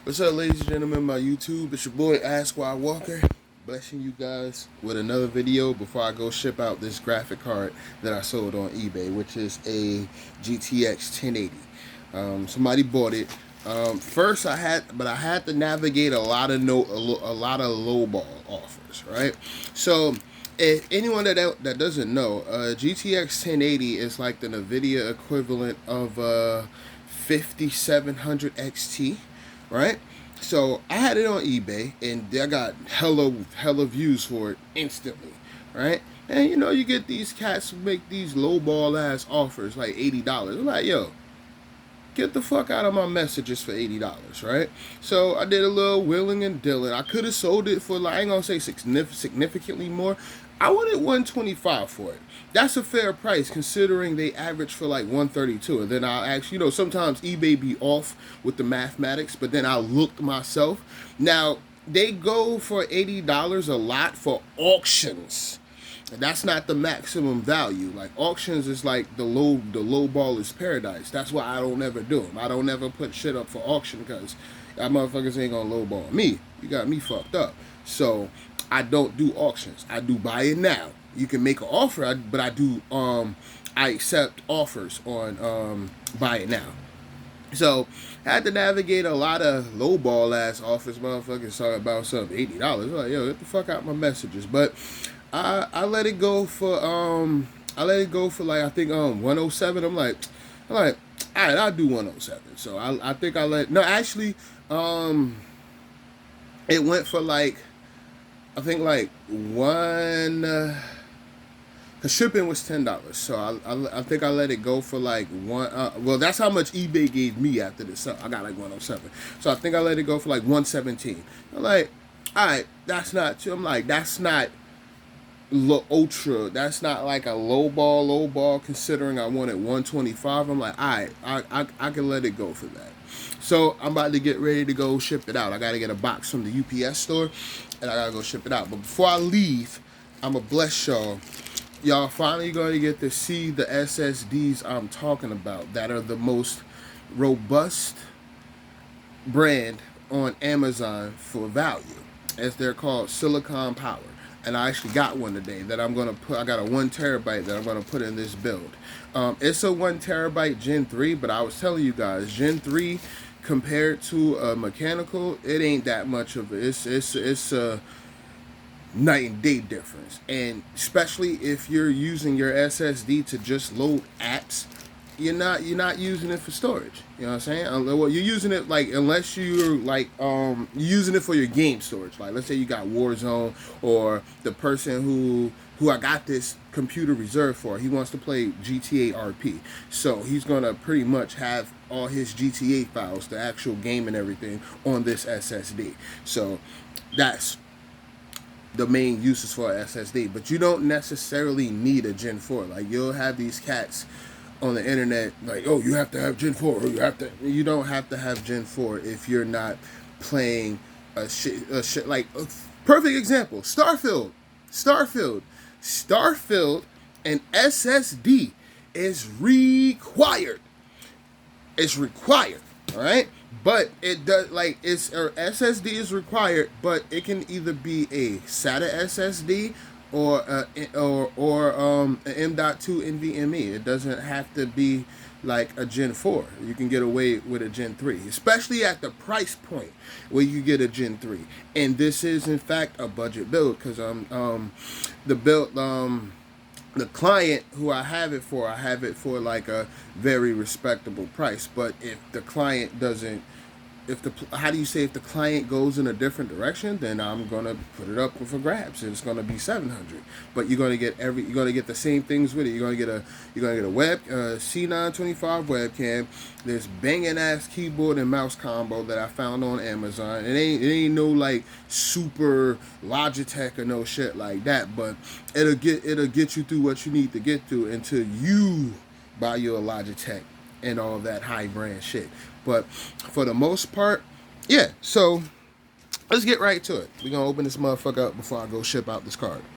What's up, ladies and gentlemen, my YouTube? It's your boy Ask Why Walker, blessing you guys with another video before I go ship out this graphic card that I sold on eBay, which is a GTX 1080. Somebody bought it. First, I had to navigate a lot of lowball offers, right? So, if anyone that doesn't know, GTX 1080 is like the NVIDIA equivalent of 5700 XT. Right, so I had it on eBay, and I got hella views for it instantly, right? And you know, you get these cats who make these lowball ass offers like $80. I'm like, yo, get the fuck out of my messages for $80, right? So I did a little wheeling and dealing. I could have sold it for, like, I ain't gonna say significantly more. I wanted $125 for it. That's a fair price considering they average for like $132. And then I'll actually, you know, sometimes eBay be off with the mathematics, but then I looked myself. Now, they go for $80 a lot for auctions. That's not the maximum value. Like, auctions is like the low baller's paradise. That's why I don't ever do them. I don't ever put shit up for auction because that motherfuckers ain't gonna lowball me. You got me fucked up. So I don't do auctions. I do buy it now. You can make an offer, but I do I accept offers on buy it now. So I had to navigate a lot of lowball ass offers, motherfuckers talking about some $80. Like, yo, get the fuck out my messages. But I let it go for like, I think 107. I'm like, all right, I'll do 107. So I think it went for like, I think like cause shipping was $10. So I think I let it go for like one. Well, that's how much eBay gave me after this. So I got like 107. So I think I let it go for like 117. I'm like, all right, that's not. I'm like, that's not ultra. That's not like a low ball. Considering I wanted 125. I'm like, all right, I can let it go for that. So I'm about to get ready to go ship it out. I got to get a box from the UPS store, and I got to go ship it out. But before I leave, I'm going to bless y'all. Y'all finally going to get to see the SSDs I'm talking about that are the most robust brand on Amazon for value, as they're called Silicon Power. And I actually got one today that I'm going to put. I got a 1 terabyte that I'm going to put in this build. It's a 1 terabyte Gen 3, but I was telling you guys, Gen 3 compared to a mechanical, it ain't that much of it. It's a night and day difference. And especially if you're using your SSD to just load apps, you're not using it for storage. You know what I'm saying? Well, you're using it like, unless you're like you're using it for your game storage. Like, let's say you got Warzone, or the person who I got this computer reserved for, he wants to play GTA RP. So he's gonna pretty much have all his GTA files, the actual game and everything, on this SSD. So that's the main uses for a SSD. But you don't necessarily need a Gen 4. Like, you'll have these cats on the internet like, oh, you have to have Gen 4, or you don't have to have Gen 4 if you're not playing a shit like, perfect example, Starfield, and SSD is required. It's required, all right? But it does, like, SSD is required, but it can either be a SATA SSD or an M.2 NVMe. It doesn't have to be like a Gen 4. You can get away with a Gen 3, especially at the price point where you get a Gen 3. And this is, in fact, a budget build, because the client who I have it for like a very respectable price. But if the client doesn't, if the client goes in a different direction, then I'm gonna put it up for grabs, and it's gonna be $700. But you're gonna get the same things with it. You're gonna get a C925 webcam, this banging ass keyboard and mouse combo that I found on Amazon. It ain't no like super Logitech or no shit like that, but it'll get you through what you need to get through until you buy your Logitech and all that high brand shit. But for the most part, yeah. So let's get right to it. We're gonna open this motherfucker up before I go ship out this card.